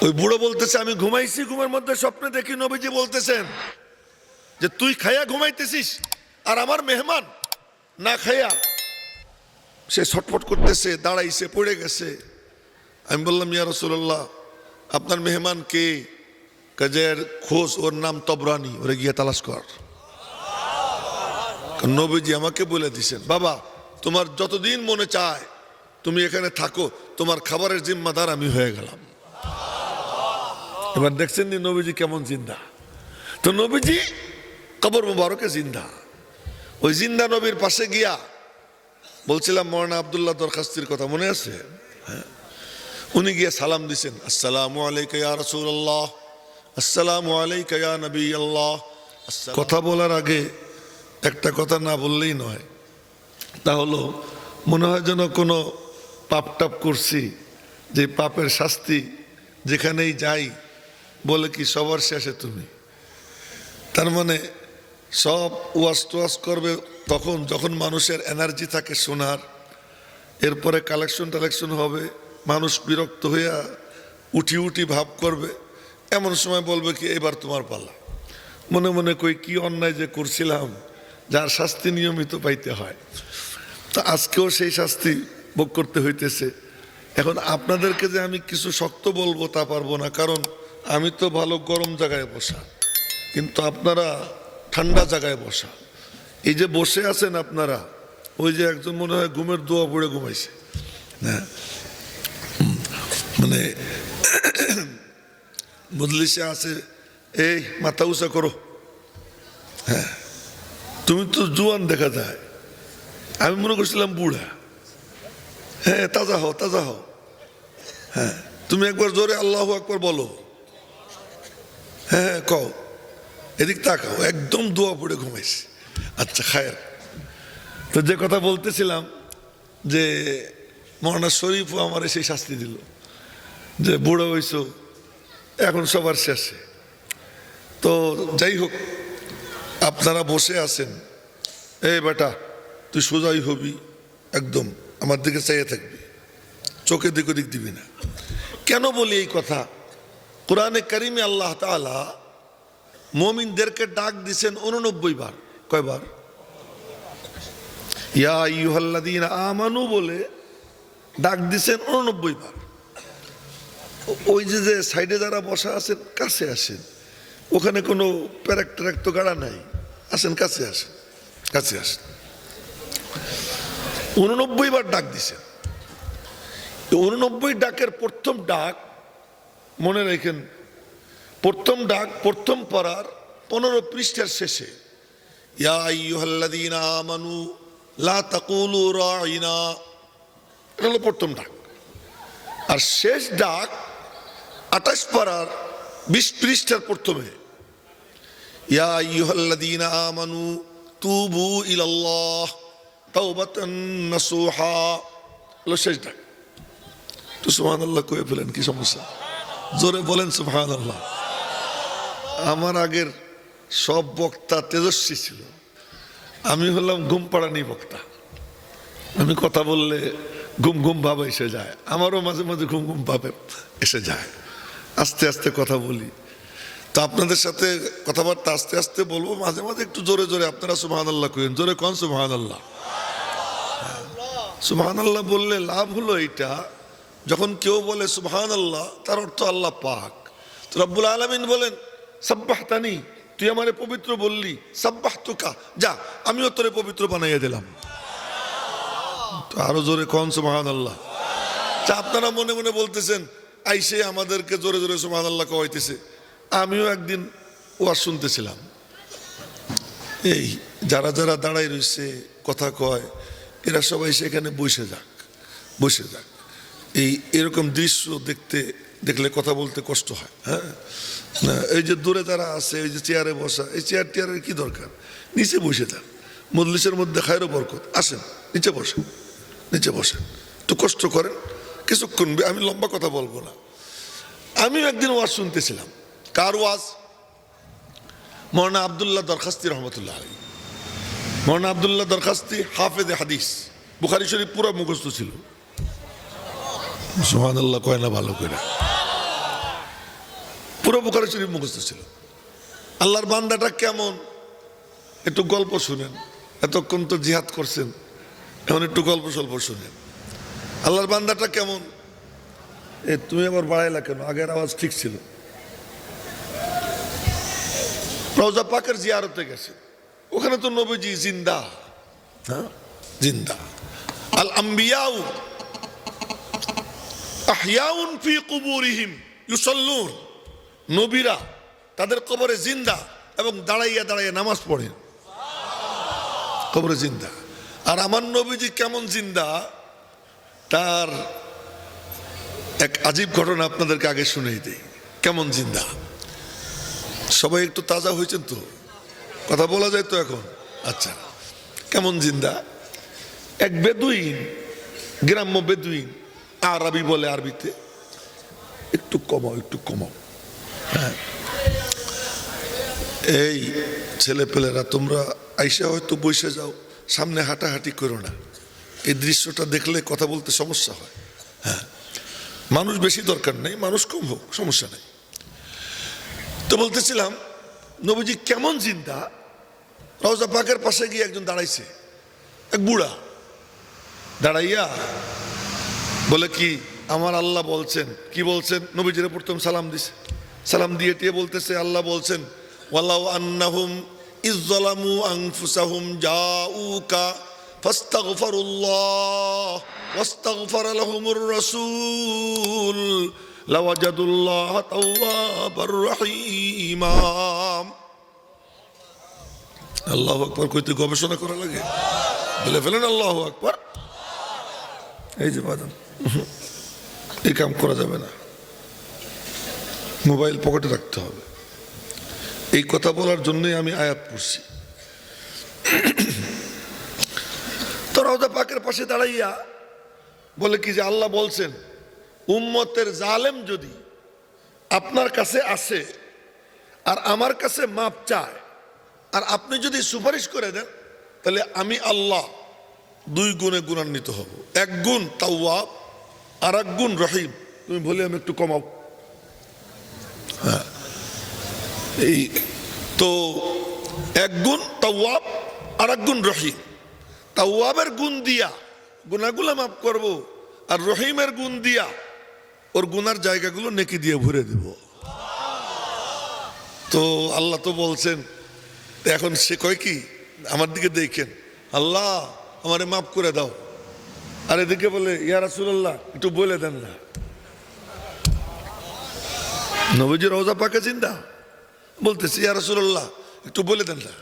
ওই বুড়ো বলতেছে আমি ঘুমাইছি, ঘুমের মধ্যে স্বপ্নে দেখি নবীজি বলতেছেন যে তুই খাইয়া ঘুমাইতেছিস আর আমার মেহমান না খাইয়া সে ছটফট করতেছে, দাঁড়াইছে, পড়ে গেছে। আমি বললাম ইয়া রাসূলুল্লাহ আপনার মেহমান কে? কাজের খোঁজ, ওর নাম তবরানি, ওরে গিয়ে তালাশ কর। নবীজি আমাকে বলে দিছেন বাবা তোমার যতদিন মনে চায় তুমি এখানে থাকো, তোমার খাবারের জিম্মাদার আমি হয়ে গেলাম। এবার দেখছেন নি নবীজি কেমন জিন্দা। তো নবীজি কবর মুবারকে জিন্দা। ওই জিন্দা নবীর পাশে গিয়া বলছিলাম মৌলানা আব্দুল্লাহ দরখাস্তির কথা মনে আছে? হ্যাঁ, উনি গিয়া সালাম দিছেন, আসসালামু আলাইকা ইয়া রাসূলুল্লাহ, আসসালামু আলাইকা ইয়া নবী আল্লাহ। কথা বলার আগে একটা কথা না বললেই নয়, তা হলো মনে হয় যেন কোনো পাপ টাপ করছি, যে পাপের শাস্তি যেখানেই যাই বলে কি সবার শেষে তুমি। তার মানে সব ওয়াজ টোয়াজ করবে তখন যখন মানুষের এনার্জি থাকে শোনার, এরপরে কালেকশন টালেকশন হবে, মানুষ বিরক্ত হইয়া উঠি উঠি ভাব করবে, এমন সময় বলবে কি এবার তোমার পালা। মনে মনে কই কি অন্যায় যে করছিলাম, যার শাস্তি নিয়মিত পাইতে হয়। তো আজকেও সেই শাস্তি ভোগ করতে হইতেছে। এখন আপনাদেরকে যে আমি কিছু শক্ত বলবো তা পারবো না, কারণ আমি তো ভালো গরম জায়গায় বসা, কিন্তু আপনারা ঠান্ডা জায়গায় বসা। এই যে বসে আছেন আপনারা, ওই যে একজন মনে হয় ঘুমের দোয়া পড়ে ঘুমাইছে, হ্যাঁ মানে মজলিসে আছে, এই মাথা উঁচা করো। হ্যাঁ তুমি তো জোয়ান দেখা যায়, আমি মনে করছিলাম বুড়া। হ্যাঁ তাজা হও, তাজা হও। হ্যাঁ তুমি একবার জোরে আল্লাহু আকবার বলো। হ্যাঁ কও, এদিক তাকাও, একদম দোয়া পড়ে ঘুমাইছে। আচ্ছা খায়ের। তো যে কথা বলতেছিলাম যে মৌলানা শরীফও আমার সেই শাস্তি দিল যে বুড়ো হইছো এখন সবার শেষে। তো যাই হোক, আপনারা বসে আছেন, এই বেটা তুই সোজাই হবি, একদম আমার দিকে চাইয়ে থাকবি, চোখে দিক ওদিক দিবি না। কেন বলি এই কথা? কোরআনে কারিমে আল্লাহ তাআলা মুমিনদেরকে ডাক দিছেন 89 বার। কয়বার? ইয়া আইয়ুহাল্লাযীনা আমানু বলে ডাক দিছেন 89 বার। ওই যে সাইডে যারা বসা আছেন কাছে আসেন, ওখানে কোনো প্যারাক ট্যারাক তো গাড়া নাই, আসেন কাছে আসেন, কাছে আসেন। 89 বার ডাক দিছেন। 89 ডাকের প্রথম ডাক মনে রাখেন, প্রথম ডাক প্রথম পারার 15 পৃষ্ঠার শেষে, ইয়া আইয়ুহাল্লাযীনা আমানু লা তাকুলু রাঈনা, এটা হলো প্রথম ডাক। আর শেষ ডাক 28 পারার 20 পৃষ্ঠার প্রথমে, ইয়া আইয়ুহাল্লাযীনা আমানু তুবু ইলাল্লাহ তাওবাতান নাসুহা, হলো শেষ ডাক। তো সুবহানাল্লাহ কয়ে ফেলেন, কি সমস্যা? জোরে বলেন সুবহানাল্লাহ। আমার আগের সব বক্তা তেজস্বী ছিল, আমি হলাম ঘুম পাড়ানি বক্তা। আমি কথা বললে ঘুম ঘুম ভাব এসে যায়, আমারও মাঝে মাঝে ঘুম ঘুম ভাব এসে যায়। আস্তে আস্তে কথা বলি, তো আপনাদের সাথে কথাবার্তা আস্তে আস্তে বলবো, মাঝে মাঝে একটু জোরে জোরে আপনারা সুবহানাল্লাহ কইেন, জোরে কোন সুবহানাল্লাহ। সুবহানাল্লাহ বললে লাভ হলো এইটা, যখন কেউ বলে সুবহানাল্লাহ তার অর্থ আল্লাহ পাক। তো রব্বুল আলামিন বলেন সাব্বাহতানি, তুই আমারে পবিত্র বললি, সাব্বাহতুকা, যা আমিও তোরে পবিত্র বানাইয়া দিলাম। তো আরো জোরে কোন সুবহানাল্লাহ। আপনারা মনে মনে বলতেছেন আইসে আমাদেরকে জোরে জোরে সুবহানাল্লাহ কওয়াইতেছে। আমিও একদিন ওয়াজ শুনতেছিলাম, এই যারা যারা দাঁড়াই রয়েছে কথা কয়, এরা সবাই সেখানে বসে যাক, বসে যাক। এরকম দৃশ্য দেখলে কথা বলতে কষ্ট হয়। হ্যাঁ না, এই যে দূরে যারা আছে, এই যে চেয়ারে বসা, এই চেয়ার টেয়ারের কি দরকার? নিচে বসে যান, মজলিসের মধ্যে খায়রও বরকত। আসেন নিচে বসেন, নিচে বসেন, তো কষ্ট করেন কিছুক্ষণ। আমি লম্বা কথা বলবো না। আমিও একদিন ওয়াজ শুনতেছিলাম। কার ওয়াজ? মৌলানা আব্দুল্লাহ দরখাস্তি রহমতুল্লাহ আলাইহি। মৌলানা আব্দুল্লাহ দরখাস্তি হাফেজে হাদিস, বুখারী শরীফ পুরো মুখস্থ ছিল। সুবহানাল্লাহ কয় না ভালো করে। পুরো বুখারী শরীফ মুখস্থ ছিল। আল্লাহর বান্দাটা কেমন একটু গল্প শুনেন, এতক্ষণ তো জিহাদ করছেন, এখন একটু গল্প সল্প শুনেন। আল্লাহর বান্দাটা কেমন? তুমি আবার বাড়াইলা কেন? আগের আওয়াজ ঠিক ছিল। রওজা পাকের জিয়ারতে গেছে, ওখানে তো নবীজি জিন্দা, হ্যাঁ জিন্দা। আল আম্বিয়াউ আহইয়াউন ফি কুবুরিহিম ইউসাল্লুন, নবীরা তাদের কবরে জিন্দা এবং দাঁড়াইয়া দাঁড়াইয়া নামাজ পড়েন, কবরে জিন্দা। আর আমার নবীজি কেমন জিন্দা তার এক আজীব ঘটনা আপনাদেরকে আগে শুনেই দেই। কেমন জিন্দা, সবাই একটু তাজা হয়েছেন তো, কথা বলা যায় তো এখন? আচ্ছা, কেমন জিন্দা? এক বেদুইন, গ্রাম্য বেদুইন, আরবি বলে আরবিতে, একটু কমাও একটু কমাও, হ্যাঁ। এই ছেলে পেলেরা তোমরা আইসা হয়তো বসে যাও, সামনে হাঁটাহাঁটি করো না, এই দৃশ্যটা দেখলে কথা বলতে সমস্যা হয়। হ্যাঁ, মানুষ বেশি দরকার নেই, মানুষ কম হোক, সমস্যা নেই। তো বলতেছিলাম নবীজি কেমন জিন্দা। রওজা পাকের পাশে গিয়ে একজন দাঁড়াইছে, এক বুড়া দাঁড়াইয়া বলে কি আমার আল্লাহ বলছেন, কি বলছেন? নবীজিরে প্রথম সালাম দিছে, সালাম দিয়ে টিয়ে বলতেছে আল্লাহ বলছেন ওয়ালাউ আন্নাহুম ইযযালামু আনফুসাহুম জাউকা ফাস্তাগফিরুল্লাহ ওয়াস্তাগফারা লাহুমুর রাসূল লাওয়াজাদুল্লাহ তাওয়াবার রহিমা। আল্লাহু আকবার কইতে গবেষণা করা লাগে, বলে ফেলেন আল্লাহু আকবার। এই যে বাদাম, এই কাম করা যাবে না, মোবাইল পকেটে রাখতে হবে। এই কথা বলার জন্যই আমি আয়াত পড়ছি। তো রওজা পাকের পাশে দাঁড়াইয়া বলে কি যে আল্লাহ বলছেন উম্মতের জালেম যদি আপনার কাছে আসে আর আমার কাছে মাপ চায় আর আপনি যদি সুপারিশ করে দেন, তাহলে আমি আল্লাহ 2 গুণে গুণান্বিত হব। 1 গুণ তাওয়াব আর 1 গুণ রহিম। তুমি বলে আমি একটু কমাও। হ্যাঁ, এই তো 1 গুণ তাওয়াব আর 1 গুণ রহিম। তাওয়াবের গুণ দিয়া গুনাহগুলো মাফ করব, আর রহিমের গুণ দিয়া ওর গুনার জায়গাগুলো নেকি দিয়ে ভরে দেব। তো আল্লাহ তো বলছেন, এখন সে কয় কি আমার দিকে দেখেন আল্লাহ আমারে মাফ করে দাও, আর এদিকে বলে ইয়া রাসূলুল্লাহ একটু বলে দেন না। নবীজি রওজা পাকে জিন্দা, বলতেছে ইয়া রাসূলুল্লাহ একটু বলে দেন না।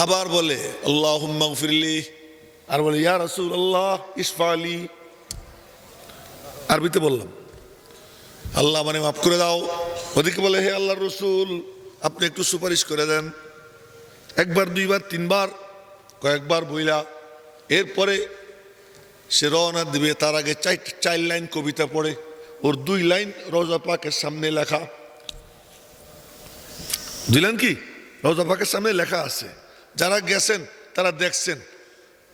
আবার বলে আল্লাহুম্মা গফিরলি, আর বলে ইয়া রাসূলুল্লাহ ইশফালি। আরবিতে বললাম আল্লাহ মানে মাফ করে দাও, ওদিকে বলে হে আল্লাহর রাসূল আপনি একটু সুপারিশ করে দেন। 1 বার 2 বার 3 বার কয়েকবার বইলা এরপরে সে রওনা দিবে, তার আগে 4 লাইন কবিতা পড়ে, ওর 2 লাইন রওজা পাকের সামনে লেখা। 2 লাইন কি রওজা পাকের সামনে লেখা আছে, যারা গেছেন তারা দেখছেন,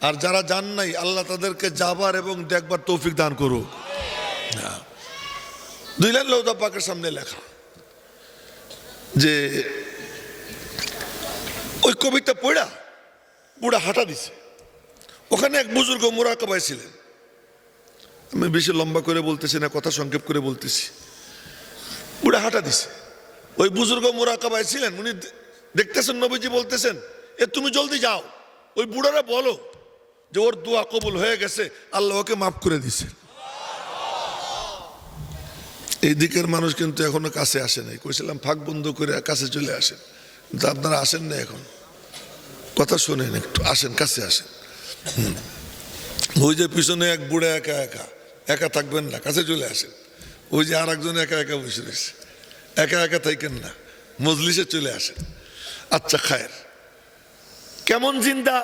আর যারা যান নাই আল্লাহ তাদেরকে যাবার এবং দেখবার তৌফিক দান করুক। 2 লাইন রওজা পাকের সামনে লেখা, যে ওই কবিতা পড়া বুড়া হাঁটা দিছে। ওখানে এক বুজুর্গ মুরাকাবায় ছিলেন, আমি বেশি লম্বা করে বলতেছি না, কথা সংক্ষেপ করে বলতেছি। বুড়া হাঁটা দিছে, ওই বুজুর্গ মুরাকাবায় ছিলেন, উনি দেখতেছেন নবীজি বলতেছেন এ তুমি জলদি যাও, ওই বুড়ারা বলো যে ওর দোয়া কবুল হয়ে গেছে, আল্লাহ ওকে মাফ করে দিছে। এই দিকের মানুষ কিন্তু এখনো কাছে আসে নাই, কইছিলাম ফাঁক বন্ধ করে কাছে চলে আসেন, কিন্তু আপনারা আসেন না। এখন কথা শোনেন, একটু আসেন, কাছে আসেন। ওই যে পিছনে এক বুড়া একা একা, একা থাকবেন না, কাছে চলে আসেন। ওই যে আর একজন একা একা বসে রয়েছে, একা একা থাকেন না, মজলিসে চলে আসেন। আচ্ছা খায়ের, কেমন জিন্দা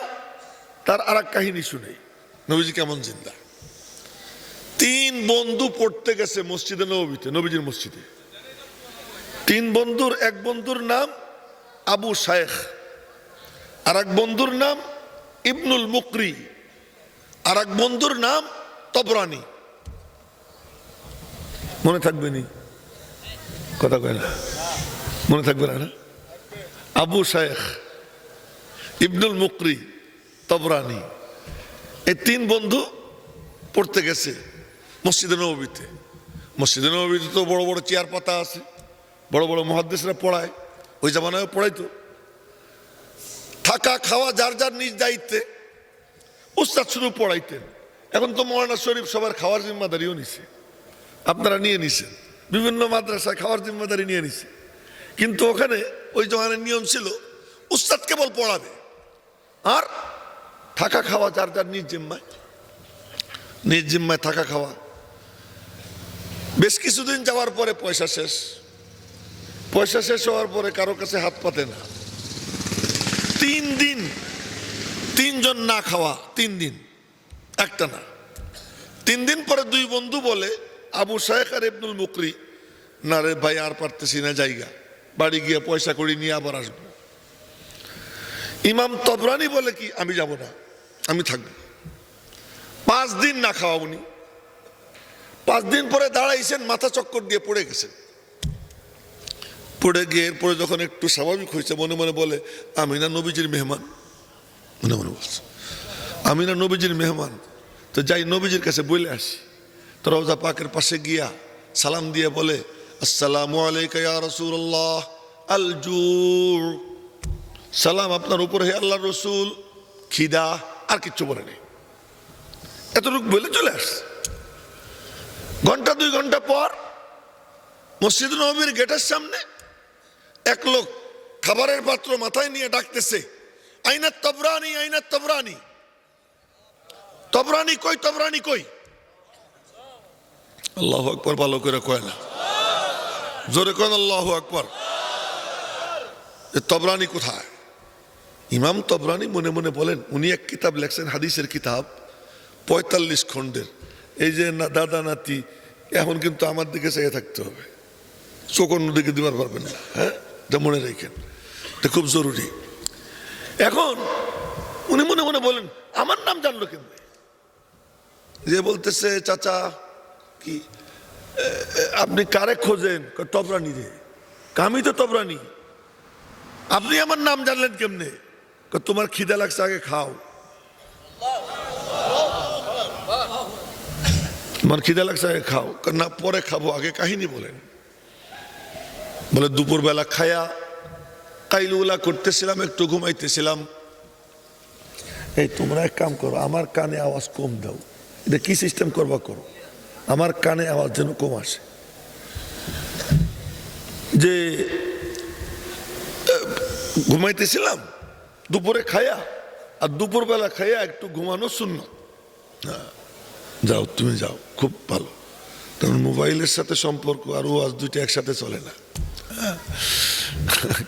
তার আর এক কাহিনী শুনে। নবীজি কেমন জিন্দা। 3 বন্ধু পড়তে গেছে মসজিদে নববীতে, নবীজির মসজিদে। 3 বন্ধুর এক বন্ধুর নাম আবু শায়েখ, আর এক বন্ধুর নাম ইবনুল মুকরি, আর এক বন্ধুর নাম তবরানি। মনে থাকবে নি? কথা কয় না, মনে থাকবে না? আবু শাইখ ইবনুল মুকরি তবরানি, এই তিন বন্ধু পড়তে গেছে মসজিদে নববীতে। মসজিদে নববীতে তো বড় বড় চেয়ার পাতা আছে, বড় বড় মুহাদ্দিসরা পড়ায়, ওই জামানায় পড়াইতো। থাকা খাওয়া যার যার নিজ দায়িত্বে, উস্তাদ শুধু পড়াইতেন। এখন তো মওলানা শরীফ সবার খাওয়ার জিম্মাদারিও নিছে, আপনারা নিয়ে নিছেন, বিভিন্ন মাদ্রাসায় খাওয়ার জিম্মাদারি নিয়ে নিছে। কিন্তু ওখানে ওই জমানার নিয়ম ছিল উস্তাদ কেবল পড়াবে, আর থাকা খাওয়া যার যার নিজ জিম্মায়, নিজ জিম্মায় থাকা খাওয়া। বেশ কিছুদিন যাওয়ার পরে পয়সা শেষ, পয়সা শেষ হওয়ার পরে কারো কাছে হাত পাতে না। 3 দিন তিনজন না খাওয়া, 3 দিন একটা না। 3 দিন পরে দুই বন্ধু বলে, আবু শাইখ আর ইবনুল মুকরি, না রে ভাই আর পারতেছি না, জায়গা বাড়ি গিয়ে পয়সা করি নিয়ে আবার আসবো। ইমাম তবরানি বলে কি, আমি যাব না, আমি থাকবো। 5 দিন না খাওয়া উনি। 5 দিন পরে দাঁড়াইছেন, মাথা চক্কর দিয়ে পড়ে গেছেন। পড়ে গিয়ে এরপরে যখন একটু স্বাভাবিক হয়েছে, মনে মনে বলে, আমি না নবীজির মেহমান, মনে মনে বলছে আমি না নবীজির মেহমান, তো যাই নবীজির কাছে বলে আসি। তো রওজা পাকের পাশে গিয়া সালাম দিয়ে বলে, আসসালামু আলাইকা ইয়া রাসূলুল্লাহ আল জু', সালাম আপনার উপরে হে আল্লাহর রসুল, খিদা। আর কিচ্ছু বলে নেই, এতটুকু বলে চলে আসছে। ঘন্টা 2 ঘন্টা পর মসজিদ নববীর গেটের সামনে এক লোক খাবারের পাত্র মাথায় নিয়ে ডাকতেছে, আইনা তবরানি, আইনা তবরানি, তবরানি কই, তবরানি কই। আল্লাহু আকবার, ভালো করে কয় না, জোরে কয় আল্লাহু আকবার। তবরানি কোথায়? ইমাম তবরানি মনে মনে বলেন, উনি এক কিতাব লেখছেন, হাদিসের কিতাব, 45 খণ্ডের। এই যে দাদা নাতি, এখন কিন্তু আমার দিকে চেয়ে থাকতে হবে, চোখ অন্যদিকে দিবার পারবেন না, হ্যাঁ, এটা মনে রেখেন, এটা খুব জরুরি। এখন উনি মনে মনে বলেন, আমার নাম জানলো কেন? যে বলতেছে, চাচা কি আপনি কারে খোঁজেন? তবরানি রে। আমি তো তবরানি, আপনি আমার নাম জানলেন কেমনে? তোমার খিদা লাগছে, আগে খাও। তোমার খিদা লাগছে, আগে খাও। না পরে খাবো, আগে কাহিনী বলেন। বলে দুপুরবেলা খায়া কাইলুলা করতেছিলাম, একটু ঘুমাইতেছিলাম। এই তোমরা এক কাম করো, আমার কানে আওয়াজ কম দাও। এটা কি সিস্টেম করবা করো, আমার কানে আওয়াজ যেন কম আসে। যে ঘুমাইতেছিলাম দুপুরে খায়া, আর দুপুরবেলা খায়া একটু ঘুমানো সুন্নাত। যাও তুমি যাও, খুব ভালো। কারণ মোবাইলের সাথে সম্পর্ক আর ওয়াজ দুইটা একসাথে চলে না।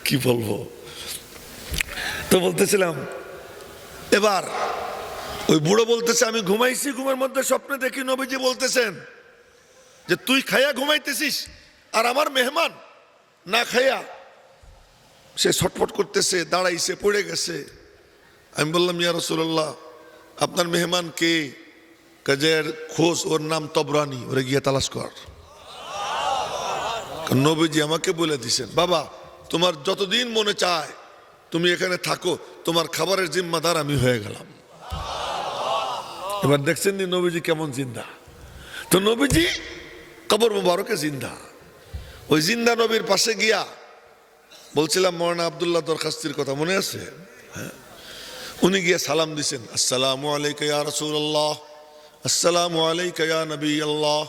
কি বলবো, তো বলতেছিলাম। এবার ওই বুড়ো বলতেছে, আমি ঘুমাইছি, ঘুমের মধ্যে স্বপ্নে দেখি নবীজি বলতেছেন যে তুই খায়া ঘুমাইতেছিস আর আমার মেহমান না খায়া সে ছটফট করতেছে, দাঁড়াইছে, পড়ে গেছে। আমি বললাম, ইয়া রাসূলুল্লাহ, আপনার মেহমান কে? কাজের খোঁজ, ওর নাম তবরানি, ওরে গিয়ে তালাশ কর। নবীজি আমাকে বলে দিছেন, বাবা তোমার যতদিন মনে চায় তুমি এখানে থাকো, তোমার খাবারের জিম্মাদার আমি হয়ে গেলাম। এবার দেখছেন নি নবীজি কেমন জিন্দা। তো নবীজি কবর মুবারকে জিন্দা। ওই জিন্দা নবীর পাশে গিয়া বলছিলাম মওলানা আব্দুল্লাহ দরখাস্তির কথা মনে আছে? হ্যাঁ, উনি গিয়ে সালাম দিছেন, আসসালামু আলাইকা ইয়া রাসূলুল্লাহ, আসসালামু আলাইকা ইয়া নবী আল্লাহ,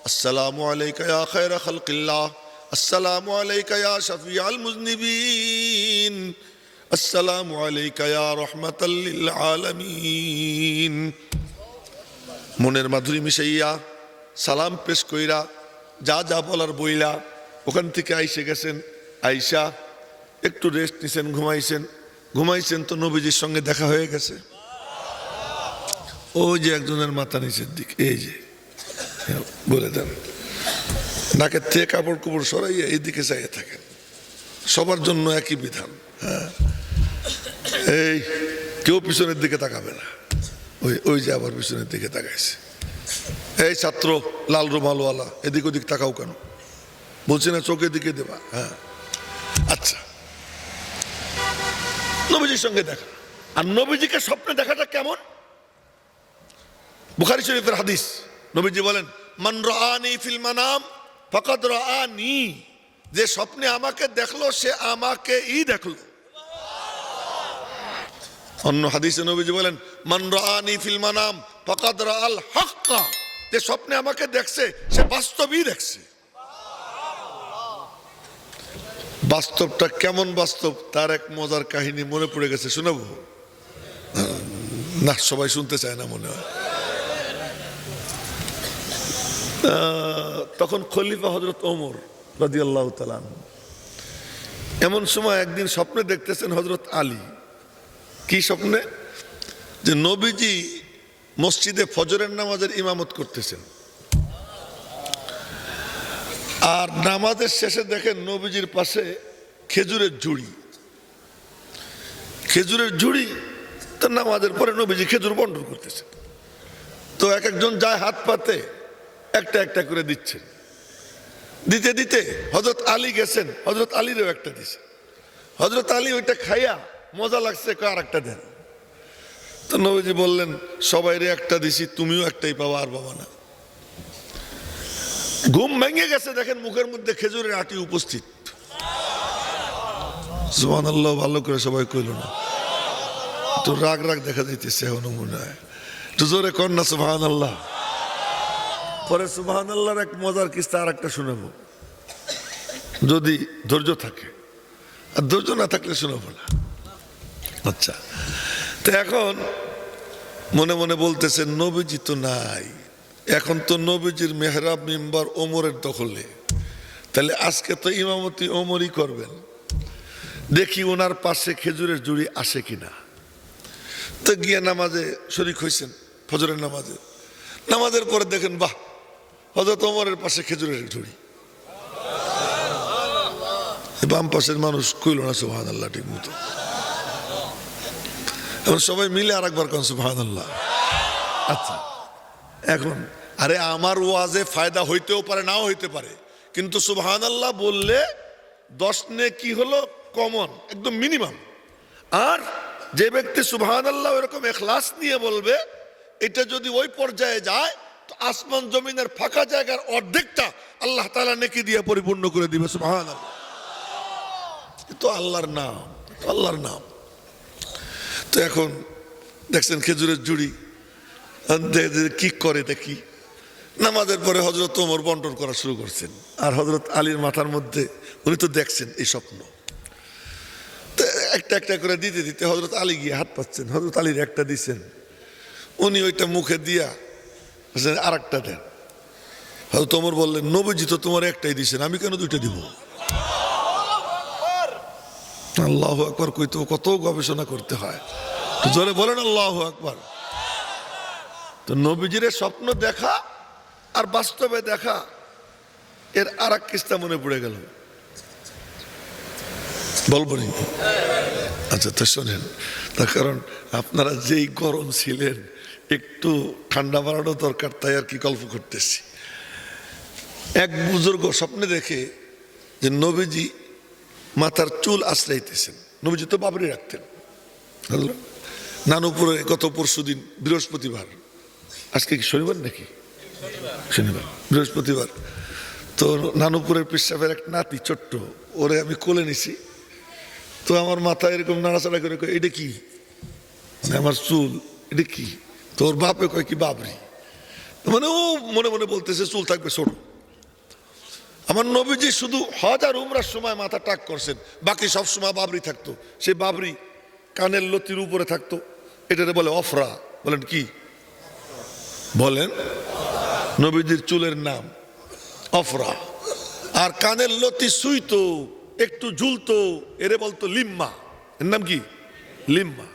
আসসালামু আলাইকা ইয়া খায়রা খালকিল্লাহ, আসসালামু আলাইকা ইয়া শাফিআল মুযনিবিন, আসসালামু আলাইকা ইয়া রাহমাতাল লিল আলামিন। মনের মাধুরী মিশাইয়া সালাম পেশ কইরা যা যা বলার বইলা ওখান থেকে আইসে গেছেন। আইসা একটু রেস্ট নিছেন, ঘুমাইছেন তো নবীজির সঙ্গে দেখা হয়ে গেছে। ওই যে একজনের মাথা নিচের দিক, এই যে বলে দেন, নাকের থেকে কাপড় কুপড় সরাইয়া এইদিকে চাইয়ে থাকেন। সবার জন্য একই বিধান। হ্যাঁ, এই কেউ পিছনের দিকে তাকাবে না। ওই যে আবার পিছনের দিকে তাকাইছে। এই ছাত্র লাল রুমালওয়ালা, এদিক ওদিক তাকাও কেন? বলছি না চোখের দিকে দেবা, হ্যাঁ। আচ্ছা, নবীজির সঙ্গে দেখা, আর নবীজিকে স্বপ্নে দেখাটা কেমন? বুখারী শরীফের হাদিস, নবীজি বলেন, মান রাআনি ফিল মানাম ফাকাদ রাআনি, যে স্বপ্নে আমাকে দেখলো সে আমাকেই দেখলো। অন্য হাদিসে নবীজি বলেন, মান রাআনি ফিল মানাম ফাকাদ রাআল হাক্কা, যে স্বপ্নে আমাকে দেখছে সে বাস্তবই দেখছে। বাস্তবটা কেমন বাস্তব তার এক মজার কাহিনী মনে পড়ে গেছে, শোনাবো? না, সবাই শুনতে চায় না মনে হয়। তখন খলিফা হযরত ওমর রাদিয়াল্লাহু তাআলা আনহু, এমন সময় একদিন স্বপ্নে দেখতেছেন হযরত আলী। কি স্বপ্নে? যে নবীজি মসজিদে ফজরের নামাজের ইমামত করতেছেন, আর নামাজের শেষে দেখেন নবীজির পাশে খেজুরের ঝুড়ি। খেজুরের ঝুড়ি, তো নামাজের পরে নবীজি খেজুর বন্টন করতেছেন। তো এক একজন যায় হাত পাতে, একটা একটা করে দিচ্ছেন। দিতে দিতে হযরত আলী গেছেন, হযরত আলীরও একটা দিছে। হযরত আলী ওইটা খাইয়া মজা লাগছে, আর একটা দেন। তো নবীজি বললেন, সবাইরে একটা দিছি, তুমিও একটাই পাবা, আর পাবা না। ঘুম ভেঙে গেছে, দেখেন মুখের মধ্যে খেজুরের আটি উপস্থিত। সুবহানাল্লাহ, ভালো করে সবাই কইল না, তো রাগ রাগ দেখা যাইতেছে এখনো মনে হয়, তো জোরে কর না সুবহানাল্লাহ। পরে সুবহানাল্লাহর এক মজার কিস্সা আর একটা শোনাবো, যদি ধৈর্য থাকে, আর ধৈর্য না থাকলে শোনাবো না। আচ্ছা, তো এখন মনে মনে বলতেছেন, নবীজি তো নাই, এখন তো নবীজির মেহরাব মিম্বার ওমরের দখলে, তাহলে আজকে তো ইমামতি ওমরই করবেন, দেখি ওনার পাশে খেজুরের জুড়ি আসে কিনা। তো গিয়ে নামাজে শরীক হয়েছেন, ফজরের নামাজে। নামাজের পরে দেখেন, বাহ, হযরত ওমরের পাশে খেজুরের ঝুড়ি। বাম পাশের মানুষ কইল না সুবহানাল্লাহ ঠিক মতো। এখন সবাই মিলে আর একবার কোন সুবহানাল্লাহ। আচ্ছা, এখন আরে আমার ওয়াজে ফায়দা হইতেও পারে, নাও হইতে পারে, কিন্তু সুবহানাল্লাহ বললে 10 নেকি হলো কমন, একদম মিনিমাম। আর যে ব্যক্তি সুবহানাল্লাহ এরকম ইখলাস নিয়ে বলবে, এটা যদি ওই পর্যায়ে যায়, তো আসমান জমিনের ফাঁকা জায়গার অর্ধেকটা আল্লাহ তাআলা নেকি দিয়ে পরিপূর্ণ করে দিবে। সুবহানাল্লাহ, তো আল্লাহর নাম, আল্লাহর নাম। তো এখন দেখছেন খেজুরের জুড়ি কি করে দেখি। নামাজের পরে হযরত ওমর বন্টন করা শুরু করছেন, আর হযরত আলীর মাথার মধ্যে, উনি তো দেখছেন এই স্বপ্ন, তো একটা একটা করে দিতে দিতে হযরত আলী গিয়ে হাত পাচ্ছেন, হযরত আলীর একটা দিচ্ছেন, উনি ওইটা মুখে দিয়া আর একটা দেন। হযরত ওমর বললেন, নবীজি তো তোমার একটাই দিচ্ছেন, আমি কেন দুইটা দিব? আল্লাহু আকবার কইতে কত গবেষণা করতে হয়, জোরে বলেন আল্লাহু আকবার। তো নবীজির স্বপ্ন দেখা আর বাস্তবে দেখা, এর আর এক কিস্সা মনে পড়ে গেল, বলবো নি? আচ্ছা, তো শোনেন। তার কারণ আপনারা যেই গরম ছিলেন, একটু ঠান্ডা বাড়ানো দরকার, তাই আর কি গল্প করতেছি। এক বুজুর্গ স্বপ্নে দেখে যে নবীজি মাথার চুল আশ্রাইতেছেন। নবীজি তো বাবরি রাখতেন, নানুপুরে গত পরশু দিন বৃহস্পতিবার, আজকে কি শনিবার নাকি? শনিবার, বৃহস্পতিবার। তো নানুপুরের পেশাবের এক নাতি ছোট্ট, ওরে আমি কোলে নিছি। তো আমার মাথা এরকম নাড়াচাড়া করে কয়, এটা কি? আমার চুল, এটা কি? তোর বাপে কয় কি বাবরি, মানে ও মনে মনে বলতেছে চুল থাকবে ছোট। আমার নবীজি শুধু হজ আর উমরার সময় মাথা টাক করছেন, বাকি সব সময় বাবরি থাকতো। সেই বাবরি কানের লতির উপরে থাকতো, এটারে বলে অফরা। বলেন কি বলেন? নবীজির চুলের নাম অফরা। আর কানের লতি সুইতো, একটু ঝুলতো, এরে বলতো লিম্মা। এর নাম কি? লিম্মা।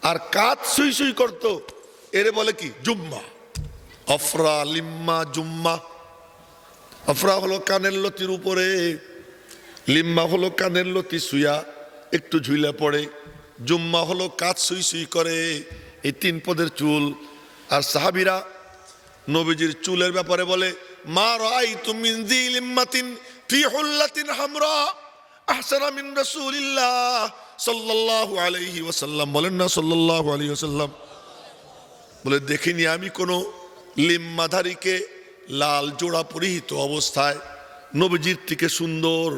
আর কাত সুই সুই করতো, এরে বলে কি? জুম্মা। অফরা, লিম্মা, জুম্মা। অফরা হলো কানের লতির উপরে, লিম্মা হলো কানের লতি সুইয়া একটু ঝুইলা পড়ে, জুম্মা হলো কাত সুই সুই করে। এই 3 পদের চুল। আর সাহাবীরা নবীজির চুলের ব্যাপারে বলে, মা রাআইতু মিন যি লিম্মাতিন ফি হুল্লাতিন হামরা আহসানা মিন রাসূলিল্লাহ সাল্লাল্লাহু আলাইহি ওয়াসাল্লাম, বলেন না সাল্লাল্লাহু আলাইহি ওয়াসাল্লাম। বলে দেখিনি আমি কোনো লিম্মাধারীকে লাল জোড়া পরিহিত অবস্থায় নবীজির থেকে সুন্দর।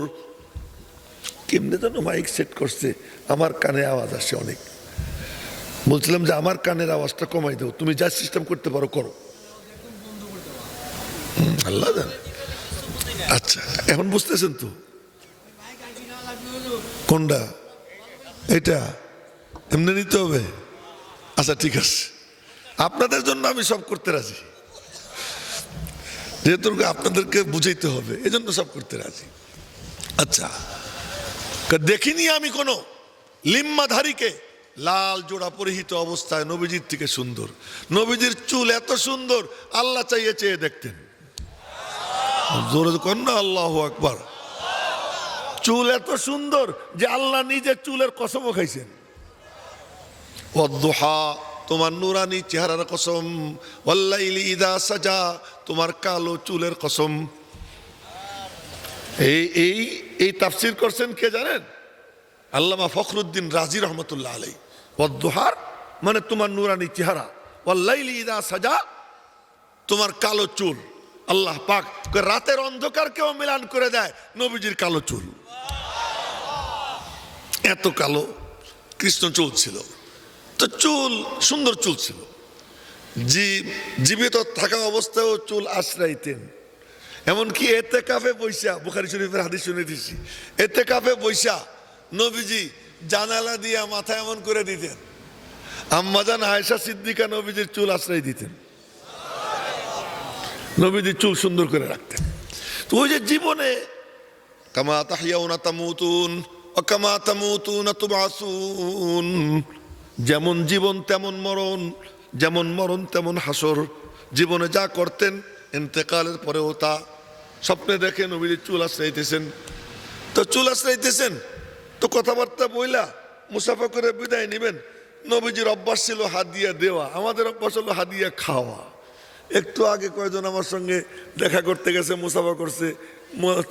কেমনে যেন মাইক সেট করছে, আমার কানে আওয়াজ আসে অনেক। বলছিলাম যে আমার কানের আওয়াজটা কমাই দাও, তুমি যা সিস্টেম করতে পারো করো, আল্লাহ জানে। আচ্ছা এখন বুঝতেছেন তো কোনটা এটা এমনি নিতে হবে? আচ্ছা ঠিক আছে, আপনাদের জন্য আমি সব করতে রাজি, যেহেতু আপনাদেরকে বুঝাইতে হবে এজন্য সব করতে রাজি। আচ্ছা দেখিনি আমি কোনো লিম্মাধারীকে লাল জোড়া পরিহিত অবস্থায় নবীজির থেকে সুন্দর। নবীজির চুল এত সুন্দর আল্লাহ চাইয়ে চেয়ে দেখতেন। জোরে কন্যা আল্লাহু আকবার। চুল এত সুন্দর যে আল্লাহ নিজের চুলের কসমও খাইছেন। ওয়াদ্দুহা, তোমার নুরানি চেহারার কসম। ওয়াল্লাইলি ইযা সাজা, তোমার কালো চুলের কসম। এই তাফসীর করছেন কে জানেন? আল্লামা ফখরুদ্দিন রাজি রহমতুল্লাহ আলাইহি। ওয়াদ্দুহার মানে তোমার নুরানি চেহারা, ওয়াল্লাইলি ইযা সাজা তোমার কালো চুল। আল্লাহ পাক রাতের অন্ধকারকেও মিলান করে দেয় নবীজির কালো চুল। এত কালো কৃষ্ণ চুল ছিল। তো চুল সুন্দর চুল ছিল। জীবিত থাকা অবস্থায়ও চুল আশ্রাইতেন। এমনকি এতেকাফে বৈশা, বুখারী শরীফের হাদিস শুনে দিচ্ছি, এতেকাফে বৈশা নবীজি জানালা দিয়া মাথা এমন করে দিতেন, আম্মাজান আয়েশা সিদ্দিকা নবীজির চুল আশ্রয় দিতেন। নবীজির চুল সুন্দর করে রাখতেন। তো ওই যে জীবনে কামা তাহইয়াউনা তামুতুন ওয়া কামা তামুতুনা তুবআসুন, যেমন জীবন তেমন মরণ, যেমন মরণ তেমন হাসর। জীবনে যা করতেন ইন্তেকালের পরেও তা। স্বপ্নে দেখে নবীজির চুল আশ্রাইতেছেন। তো চুল আশ্রাইতেছেন তো কথাবার্তা বইলা মুসাফা করে বিদায় নেবেন। নবীজির অভ্যাস ছিল হাদিয়া দেওয়া, আমাদের অভ্যাস হলো হাদিয়া খাওয়া। একটু আগে কয়েকজন আমার সঙ্গে দেখা করতে গেছে, মুসাফা করছে,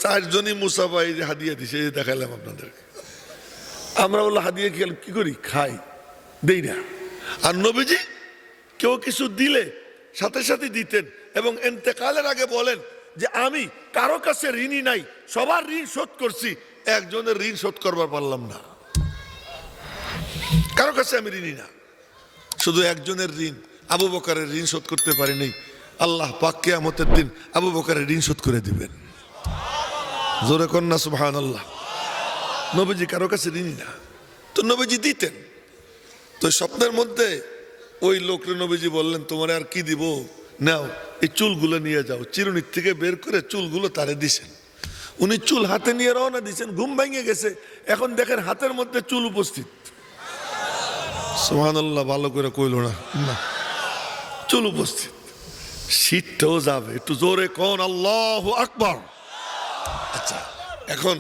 4 জনই মুসাফা এই যে হাদিয়া দিছে, এই দেখাইলাম আপনাদেরকে। আমরা বললো হাদিয়া কি করি? খাই, দেই না। আর নবীজি কেউ কিছু দিলে সাথে সাথে দিতেন এবং ইন্তেকালের আগে বলেন যে আমি কারো কাছে ঋণী নাই, সবার ঋণ শোধ করছি, একজনের ঋণ শোধ করবার পারলাম না। কারো কাছে আমি ঋণী না, শুধু একজনের ঋণ, আবু বকরের ঋণ শোধ করতে পারিনি। আল্লাহ পাক কিয়ামতের দিন আবু বকরের ঋণ শোধ করে দিবেন। জোরে কন্যা সুবহানাল্লাহ। নবীজি কারো কাছে ঋণী না, তো নবীজি দিতেন। তো স্বপ্নের মধ্যে ওই লোকরে নবীজি বললেন তোমার আর কি দিব, নাও এই চুলগুলো নিয়ে যাও। চিরুনির থেকে বের করে চুলগুলো তারে দিছেন। উনি চুল হাতে নিয়ে রওনা দিছেন, ঘুম ভেঙে গেছে, এখন দেখেন হাতের মধ্যে চুল উপস্থিত। সুবহানাল্লাহ, ভালো করে কইল না, চুল উপস্থিত। শীতটাও যাবে, একটু জোরে কোন আল্লাহু আকবার। আচ্ছা এখন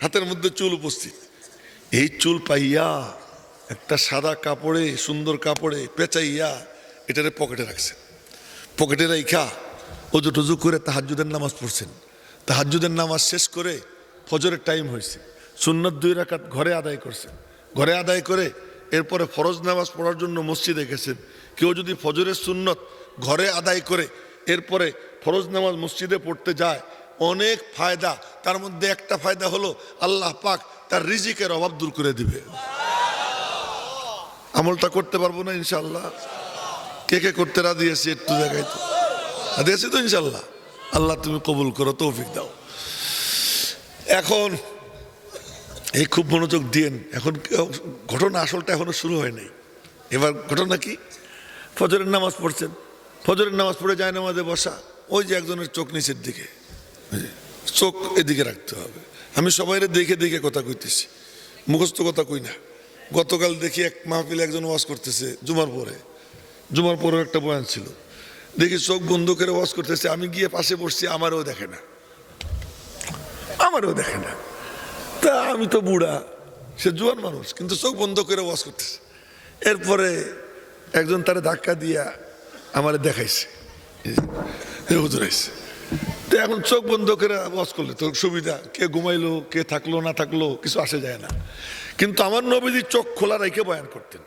হাতের মধ্যে চুল উপস্থিত। এই চুল পাইয়া একটা সাদা কাপড়ে, সুন্দর কাপড়ে পেঁচাইয়া এটারে পকেটে রাখছেন। পকেটে রাইখা ওযু টুজু করে তাহাজ্জুদের নামাজ পড়ছেন। তাহাজ্জুদের নামাজ শেষ করে ফজরের টাইম হয়েছে, সুন্নত 2 রাকাত ঘরে আদায় করছেন। ঘরে আদায় করে এরপরে ফরজ নামাজ পড়ার জন্য মসজিদে গেছেন। কেউ যদি ফজরের সুন্নত ঘরে আদায় করে এরপরে ফরজ নামাজ মসজিদে পড়তে যায়, অনেক ফায়দা। তার মধ্যে একটা ফায়দা হলো আল্লাহ পাক তার রিজিকের অভাব দূর করে দিবে। আমলটা করতে পারবো না ইনশাআল্লাহ? কে কে করতে রাজি আছি একটু দেখাই তো। রাজি আছি তো ইনশাআল্লাহ? আল্লাহ তুমি কবুল করো, তৌফিক দাও। এখন এই খুব মনোযোগ দিয়েন। এখন ঘটনা আসলটা এখনো শুরু হয় নাই। এবার ঘটনা কি? ফজরের নামাজ পড়ছেন, ফজরের নামাজ পড়ে যায় নামাজে বসা। ওই যে একজনের চোখ নিচের দিকে, চোখ এদিকে রাখতে হবে। আমি সবাইরে দেখে দেখে কথা কইতেছি, মুখস্থ কথা কই না। গতকাল দেখি এক মাহফিলে একজন ওয়াজ করতেছে, জুমার পরে একটা বয়ান ছিল, দেখি চোখ বন্ধ করে ওয়াজ করতেছে। আমি গিয়ে পাশে বসছি, আমারও দেখে না। তা আমি তো বুড়া, সে জোয়ান মানুষ, কিন্তু চোখ বন্ধ করে ওয়াজ করতেছে। এরপরে একজন তারে ধাক্কা দিয়া আমারে দেখাইছে, হুজুর আইছে। তো এখন চোখ বন্ধ করে ওয়াজ করলে তো সুবিধা, কে ঘুমাইলো কে থাকলো না থাকলো কিছু আসে যায় না। কিন্তু আমার নবীজি চোখ খোলা রেখে বয়ান করতেন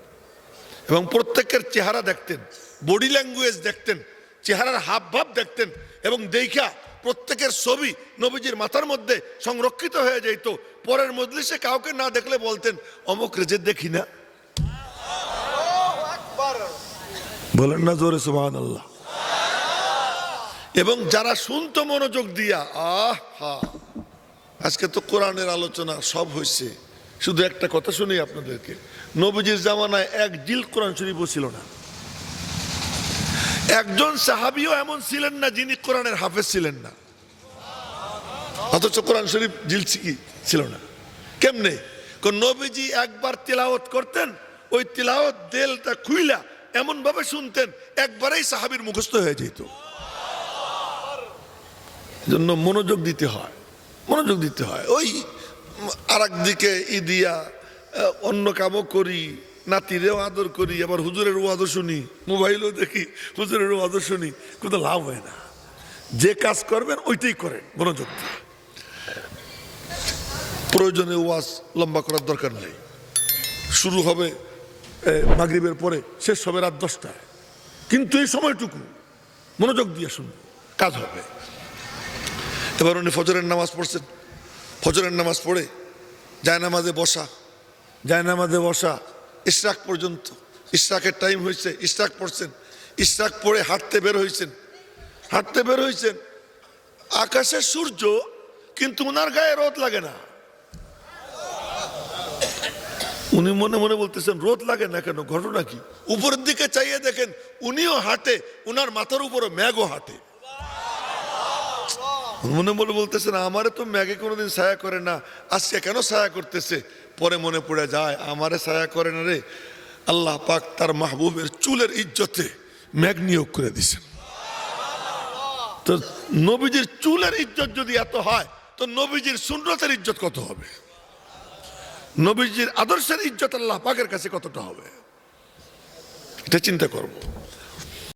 এবং প্রত্যেকের চেহারা দেখতেন, বডি ল্যাঙ্গুয়েজ দেখতেন, চেহারার হাব ভাব দেখতেন এবং দেখা প্রত্যেকের ছবি নবীজির মাথার মধ্যে সংরক্ষিত হয়ে যেত। পরের মজলিসে কাউকে না দেখলে বলতেন অমুক রেজে দেখি না। বলেন না জোরে সুবহানাল্লাহ। এবং যারা শুনতো মনোযোগ দিয়া, আজকে তো কোরআনের আলোচনা সব হয়েছে, শুধু একটা কথা শুনি আপনাদেরকে, নবীজির জামানায় এক জিল কোরআন শরীফও ছিল না। একজন সাহাবীও এমন ছিলেন না যিনি কোরআনের হাফেজ ছিলেন না, অথচ কোরআন শরীফ জিলছি কি ছিল না। কেমনে? নবীজি একবার তিলাওয়াত করতেন, ওই তিলাওয়াত দেলটা খুইলা এমন ভাবে শুনতেন একবারেই সাহাবীর মুখস্থ হয়ে যেত। জন্য মনোযোগ দিতে হয়, মনোযোগ দিতে হয়। ওই আর একদিকে ইদিয়া অন্য কামও করি, নাতিরেও আদর করি, আবার হুজুরের আদর শুনি, মোবাইলও দেখি, হুজুরের আদর শুনি, কিন্তু লাভ হয় না। যে কাজ করবেন ওইটাই করেন মনোযোগ দিয়ে। প্রয়োজনে ওয়াজ লম্বা করার দরকার নেই। শুরু হবে মাগরিবের পরে, শেষ হবে রাত 10টায়, কিন্তু এই সময়টুকু মনোযোগ দিয়ে শুনবো, কাজ হবে। এবার উনি ফজরের নামাজ পড়ছেন, ফজরের নামাজ পড়ে জায়নামাজে বসা ইশরাক পর্যন্ত, ইশরাকের টাইম হয়েছে, ইশরাক পড়ছেন, ইশরাক পড়ে হাঁটতে বের হয়েছেন, আকাশে সূর্য কিন্তু ওনার গায়ে রোদ লাগে না। উনি মনে মনে বলতেছেন রোদ লাগে না কেন, ঘটনা কি? উপরের দিকে চাইয়ে দেখেন উনিও হাঁটে, উনার মাথার উপরে মেঘও হাঁটে। মনে মনে বলতেছেন আমারে তো মেঘে কোনোদিন ছায়া করে না, আজকে কেন ছায়া করতেছে? পরে মনে পড়ে যায় আমারে ছায়া করে না রে, আল্লাহ পাক তার মাহবুবের চুলের ইজ্জতে মেঘ নিয়োগ করে দিছেন। তো নবীজির চুলের ইজ্জত যদি এত হয়, তো নবীজির সুন্নতের ইজ্জত কত হবে? নবীজির আদর্শের ইজ্জত আল্লাহ পাকের কাছে কতটা হবে? এটা চিন্তা করব।